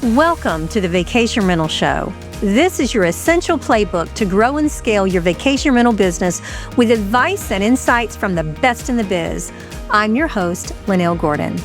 Welcome to the Vacation Rental Show. This is your essential playbook to grow and scale your vacation rental business with advice and insights from the best in the biz. I'm your host, Lynell Gordon.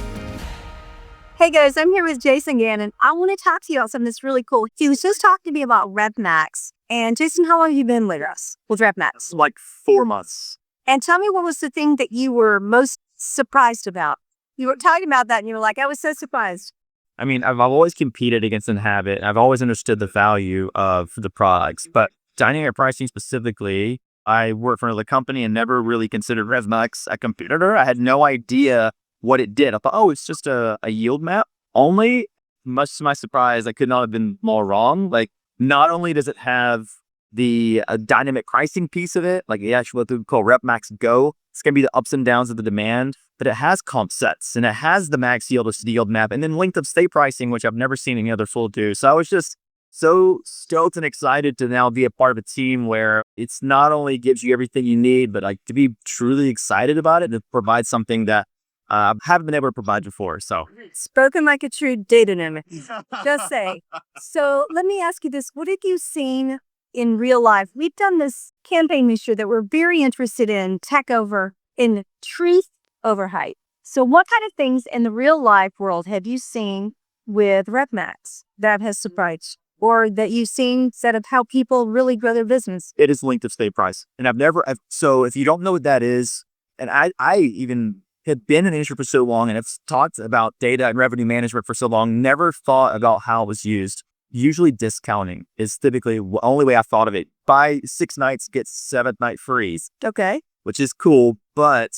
Hey guys, I'm here with Jason Gann, and I want to talk to you about something that's really cool. He was just talking to me about RevMax. And Jason, how long have you been with us with RevMax? Like 4 months. And tell me, what was the thing that you were most surprised about? You were talking about that and you were like, I was so surprised. I mean, I've always competed against Inhabit. I've always understood the value of the products, but dynamic pricing specifically, I worked for another company and never really considered RevMax a competitor. I had no idea what it did. I thought, oh, it's just a yield map only. Much to my surprise, I could not have been more wrong. Like, not only does it have the dynamic pricing piece of it, like the actual what we call RevMax Go, it's going to be the ups and downs of the demand, but it has comp sets and it has the max yield to yield map and then length of stay pricing, which I've never seen any other tool do. So I was just so stoked and excited to now be a part of a team where it's not only gives you everything you need, but like to be truly excited about it and provide something that I haven't been able to provide before. So spoken like a true data nerd. Just say. So let me ask you this. What have you seen in real life? We've done this campaign this year that we're very interested in in truth over hype. So what kind of things in the real life world have you seen with RevMax that has surprised you, or that you've seen that have helped people really grow their business? it is length of stay price. And so if you don't know what that is, and I even have been in the industry for so long and have talked about data and revenue management for so long, never thought about how it was used. Usually discounting is typically the only way I thought of it. Buy 6 nights, get 7th night free. Okay. Which is cool, but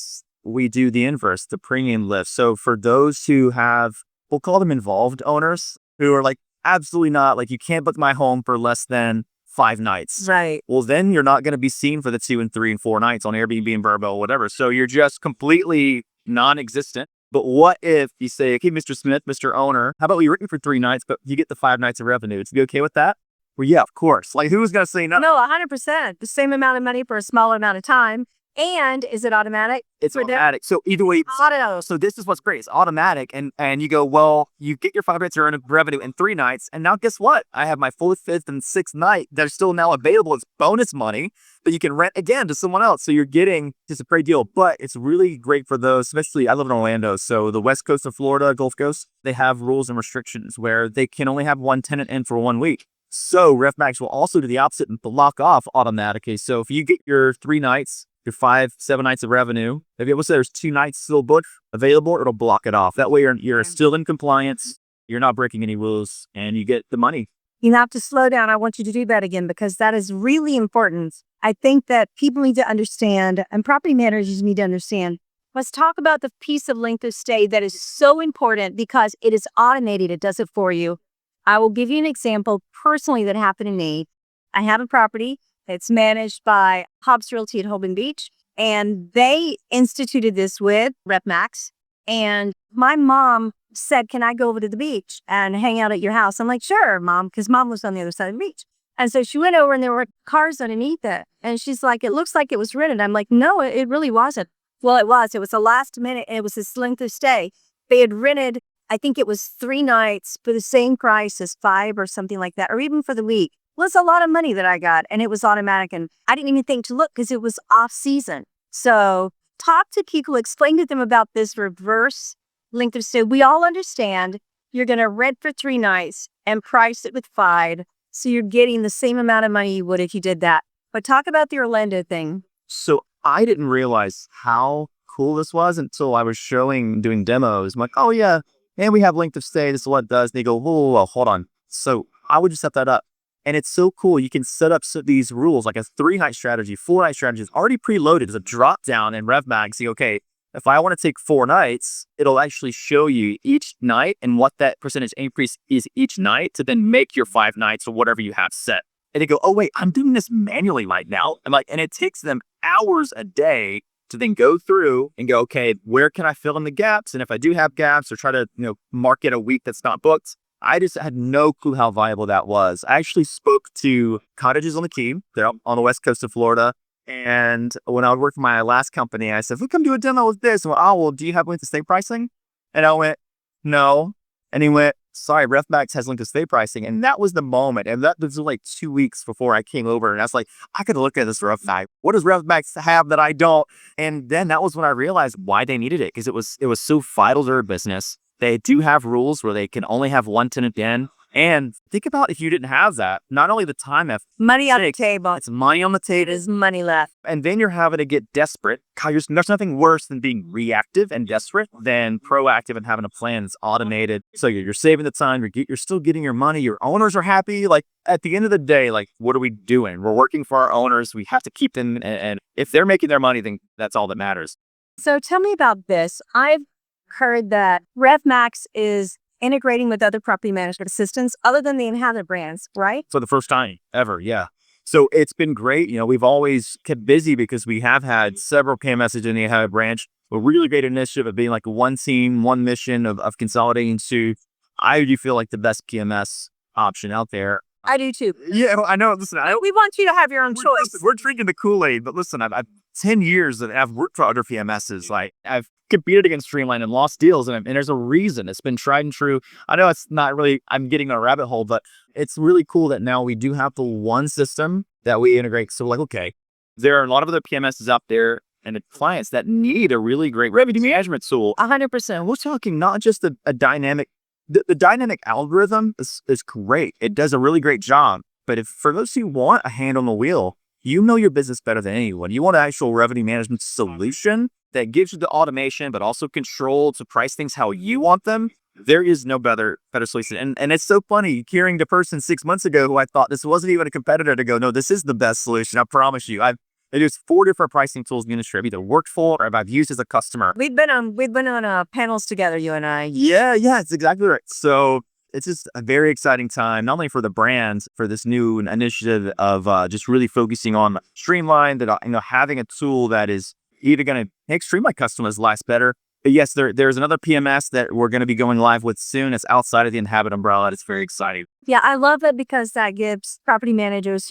we do the inverse, the premium lift. So for those who have, we'll call them involved owners, who are like, absolutely not, like you can't book my home for less than 5 nights. Right. Well, then you're not going to be seen for the 2 and 3 and 4 nights on Airbnb and Vrbo or whatever. So you're just completely non-existent. But what if you say, okay, Mr. Smith, Mr. Owner, how about we rent you for 3 nights, but you get the 5 nights of revenue? To be okay with that? Well, yeah, of course. Like, who's going to say no? No, 100%. The same amount of money for a smaller amount of time. And is it automatic? It's automatic. So either way, Auto. so this is what's great. It's automatic. And you go, well, you get your 5 nights of revenue in 3 nights. And now guess what? I have my 4th, 5th, and 6th night that are still now available. It's bonus money that you can rent again to someone else. So you're getting just a great deal. But it's really great for those, especially I live in Orlando. So the west coast of Florida, Gulf Coast, they have rules and restrictions where they can only have one tenant in for 1 week. So RevMax will also do the opposite and block off automatically. So if you get your 3 nights, your 5, 7 nights of revenue, if you say there's 2 nights still booked available, it'll block it off. That way you're still in compliance, you're not breaking any rules, and you get the money. You have to slow down. I want you to do that again because that is really important. I think that people need to understand, and property managers need to understand. Let's talk about the piece of length of stay that is so important because it is automated. It does it for you. I will give you an example personally that happened to me. I have a property. It's managed by Hobbs Realty at Holden Beach, and they instituted this with RevMax. And my mom said, can I go over to the beach and hang out at your house? I'm like, sure, Mom, because Mom was on the other side of the beach. And so she went over and there were cars underneath it. And she's like, it looks like it was rented. I'm like, no, it really wasn't. Well, it was. It was the last minute. It was this length of stay. They had rented, I think it was 3 nights for the same price as 5 or something like that, or even for the week. Well, it's a lot of money that I got, and it was automatic. And I didn't even think to look because it was off season. So talk to people, explain to them about this reverse length of stay. We all understand you're going to rent for 3 nights and price it with 5. So you're getting the same amount of money you would if you did that. But talk about the Orlando thing. So I didn't realize how cool this was until I was doing demos. I'm like, oh yeah, and we have length of stay. This is what it does. And they go, whoa, hold on. So I would just set that up. And it's so cool. You can set up these rules like a 3-night strategy, 4-night strategy is already preloaded as a drop down in RevMax. See, okay, if I want to take 4 nights, it'll actually show you each night and what that percentage increase is each night to then make your 5 nights or whatever you have set. And they go, oh wait, I'm doing this manually right now. I'm like, and it takes them hours a day to then go through and go, okay, where can I fill in the gaps? And if I do have gaps or try to, market a week that's not booked, I just had no clue how viable that was. I actually spoke to cottages on the Key. They're on the west coast of Florida. And when I would work for my last company, I said, "We'll come do a demo with this." And went, "Oh, well, do you have length of stay pricing?" And I went, "No." And he went, sorry, RevMax has link to stay pricing. And that was the moment. And that was like 2 weeks before I came over. And I was like, I could look at this RevMax. What does RevMax have that I don't? And then that was when I realized why they needed it, because it was so vital to their business. They do have rules where they can only have one tenant in. And think about if you didn't have that, not only the time effort, Money on the table. it's money on the table. There's money left. And then you're having to get desperate. There's nothing worse than being reactive and desperate than proactive and having a plan that's automated. So you're saving the time, you're still getting your money, your owners are happy. Like at the end of the day, like what are we doing? We're working for our owners. We have to keep them. And if they're making their money, then that's all that matters. So tell me about this. I've heard that RevMax is integrating with other property management assistants other than the Inhabit brands, right? For the first time ever, yeah. So it's been great. You know, we've always kept busy because we have had several PMSs in the Inhabit branch. A really great initiative of being like one team, one mission of consolidating to, I do feel like the best PMS option out there. I do too. Yeah, I know. Listen, We want you to have your own choice. we're drinking the Kool-Aid, but listen, I've 10 years that I've worked for other PMSs. Like I've competed against Streamline and lost deals, and there's a reason. It's been tried and true. I know it's not really, I'm getting a rabbit hole, but it's really cool that now we do have the one system that we integrate. So like, okay, there are a lot of other PMSs out there and the clients that need a really great revenue management tool. 100%. We're talking not just a dynamic, the dynamic algorithm is great. It does a really great job. But if for those who want a hand on the wheel, you know your business better than anyone. You want an actual revenue management solution that gives you the automation, but also control to price things how you want them. There is no better solution. And it's so funny hearing the person 6 months ago who I thought this wasn't even a competitor to go, no, this is the best solution. I promise you. There's 4 different pricing tools in the industry I've either worked for or I've used as a customer. We've been on panels together, you and I. Yeah, it's exactly right. So it's just a very exciting time, not only for the brands, for this new initiative of just really focusing on Streamline, that having a tool that is either going to make Streamline customers' lives better. But yes, there's another PMS that we're going to be going live with soon. It's outside of the Inhabit umbrella. It's very exciting. Yeah, I love it because that gives property managers,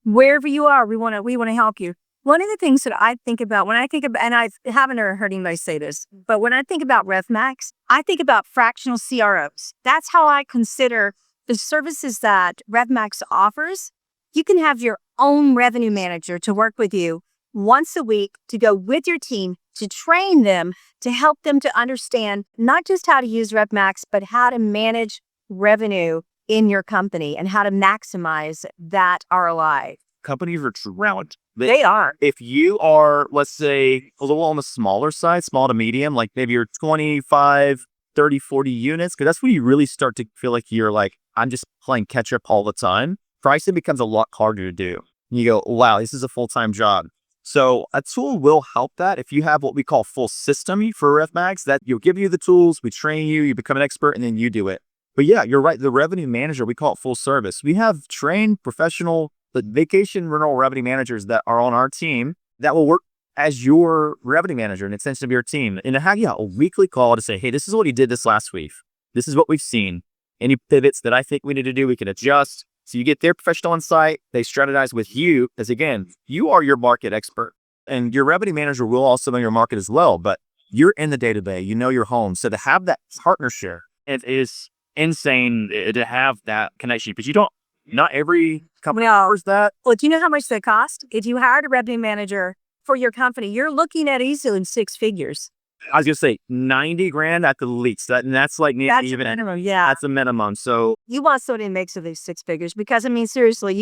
wherever you are, we want to help you. One of the things that I think about and I haven't heard anybody say this, but when I think about RevMax, I think about fractional CROs. That's how I consider the services that RevMax offers. You can have your own revenue manager to work with you once a week, to go with your team, to train them, to help them to understand not just how to use RevMax, but how to manage revenue in your company and how to maximize that ROI. Companies are drowned. They are. If you are, let's say, a little on the smaller side, small to medium, like maybe you're 25, 30, 40 units, because that's when you really start to feel like you're like, I'm just playing catch up all the time. Pricing becomes a lot harder to do. You go, wow, this is a full-time job. So a tool will help that if you have what we call full system for RevMax, that you'll give you the tools, we train you, you become an expert, and then you do it. But yeah, you're right. The revenue manager, we call it full service. We have trained professional vacation rental revenue managers that are on our team that will work as your revenue manager, an extension of your team. And have a weekly call to say, hey, this is what he did this last week. This is what we've seen. Any pivots that I think we need to do, we can adjust. So you get their professional insight. They strategize with you, because again, you are your market expert. And your revenue manager will also know your market as well. But you're in the day-to-day, you know your home. So to have that partnership, it is insane to have that connection, because not every company offers that. Well, do you know how much they cost? If you hired a revenue manager for your company, you're looking at easily 6 figures. I was going to say 90 grand at the least. That's like That's even a minimum. Yeah. That's a minimum. So You want somebody that makes of these 6 figures, because seriously,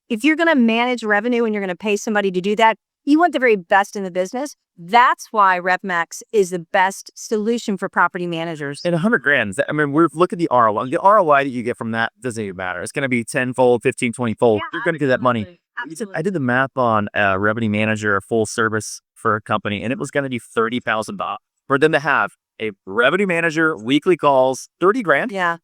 if you're going to manage revenue and you're going to pay somebody to do that, you want the very best in the business. That's why RevMax is the best solution for property managers. And 100 grand, we're looking at the ROI. The ROI that you get from that doesn't even matter. It's going to be 10-fold, 15, 20-fold. You're going to get that money. Absolutely. I did the math on a revenue manager, a full service for a company, and it was going to be $30,000 for them to have a revenue manager, weekly calls, 30 grand. Yeah.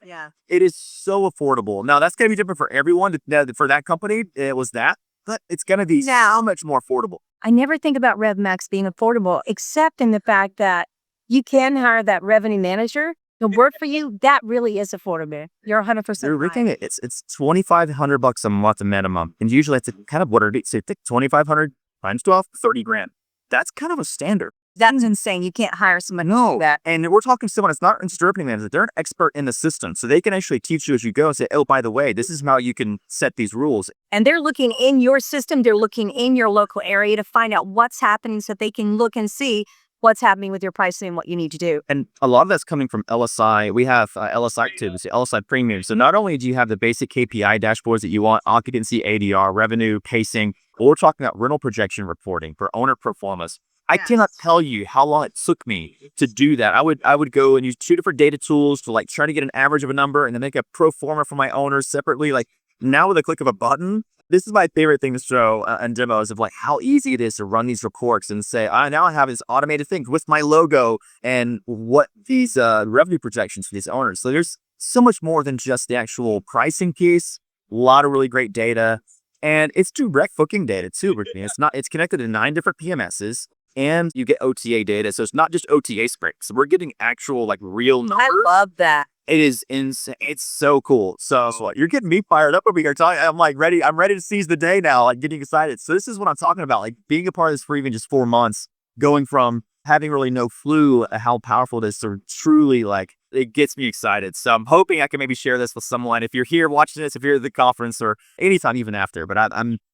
Yeah. It is so affordable. Now, that's going to be different for everyone. For that company, it was that. But it's going to be so much more affordable. I never think about RevMax being affordable, except in the fact that you can hire that revenue manager to work for you. That really is affordable. You're 100% You're right. looking at it's $2,500 a month, a minimum, and usually it's kind of what it is. So take 2,500 times 12, 30 grand. That's kind of a standard. That's insane. You can't hire somebody to do that. And we're talking to someone that's not just revenue manager. They're an expert in the system. So they can actually teach you as you go and say, oh, by the way, this is how you can set these rules. And they're looking in your system. They're looking in your local area to find out what's happening so they can look and see what's happening with your pricing and what you need to do. And a lot of that's coming from LSI. We have LSI activities, LSI Premium. So not only do you have the basic KPI dashboards that you want, occupancy, ADR, revenue, pacing, but we're talking about rental projection reporting for owner performance. I cannot tell you how long it took me to do that. I would go and use 2 different data tools to like try to get an average of a number and then make a pro forma for my owners separately. Like now with a click of a button, this is my favorite thing to show in demos of like how easy it is to run these reports and say, now I have this automated thing with my logo and what these revenue projections for these owners. So there's so much more than just the actual pricing piece. A lot of really great data, and it's direct booking data too. It's connected to 9 different PMSs. And you get OTA data. So it's not just OTA spreads. We're getting actual like real numbers. I love that. It is insane. It's so cool. So what? You're getting me fired up over here. I'm like ready. I'm ready to seize the day now. Like getting excited. So this is what I'm talking about. Like being a part of this for even just 4 months, going from having really no clue how powerful it is to truly like, it gets me excited. So I'm hoping I can maybe share this with someone. If you're here watching this, if you're at the conference or anytime even after, but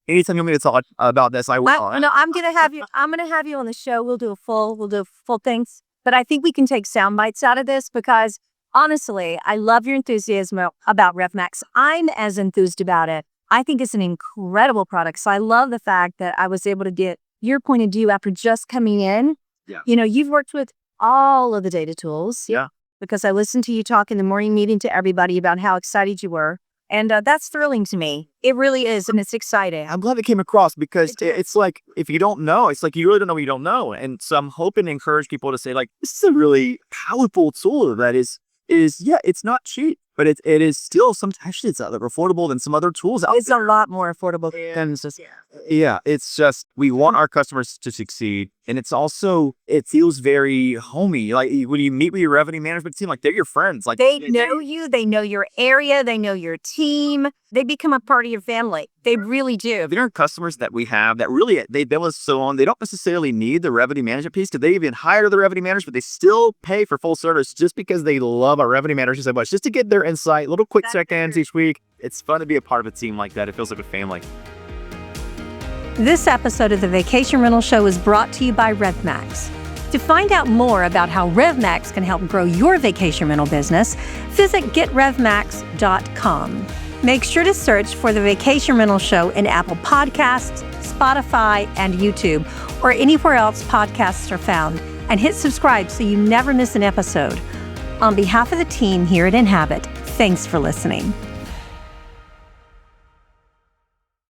anytime you want me to talk about this, I will. No, I'm gonna have you on the show. We'll do full things. But I think we can take sound bites out of this because honestly, I love your enthusiasm about RevMax. I'm as enthused about it. I think it's an incredible product. So I love the fact that I was able to get your point of view after just coming in. Yeah. You know, you've worked with all of the data tools. Yeah. Because I listened to you talk in the morning meeting to everybody about how excited you were. And that's thrilling to me. It really is. And it's exciting. I'm glad it came across because it's like, if you don't know, it's like you really don't know what you don't know. And so I'm hoping to encourage people to say like, this is a really powerful tool that is it's not cheap, but it is still actually it's affordable than some other tools out there. It's a lot more affordable. And it's just, it's just, we want our customers to succeed. And it's also, it feels very homey. Like when you meet with your revenue management team, like they're your friends. Like they know you, they know your area, they know your team. They become a part of your family. They really do. There are customers that we have that really, they bill us so on. They don't necessarily need the revenue management piece because they even hire the revenue managers, but they still pay for full service just because they love our revenue managers so much, just to get their insight, little quick check-ins each week. It's fun to be a part of a team like that. It feels like a family. This episode of the Vacation Rental Show is brought to you by RevMax. To find out more about how RevMax can help grow your vacation rental business, visit getrevmax.com. Make sure to search for the Vacation Rental Show in Apple Podcasts, Spotify, and YouTube, or anywhere else podcasts are found, and hit subscribe so you never miss an episode. On behalf of the team here at Inhabit, thanks for listening.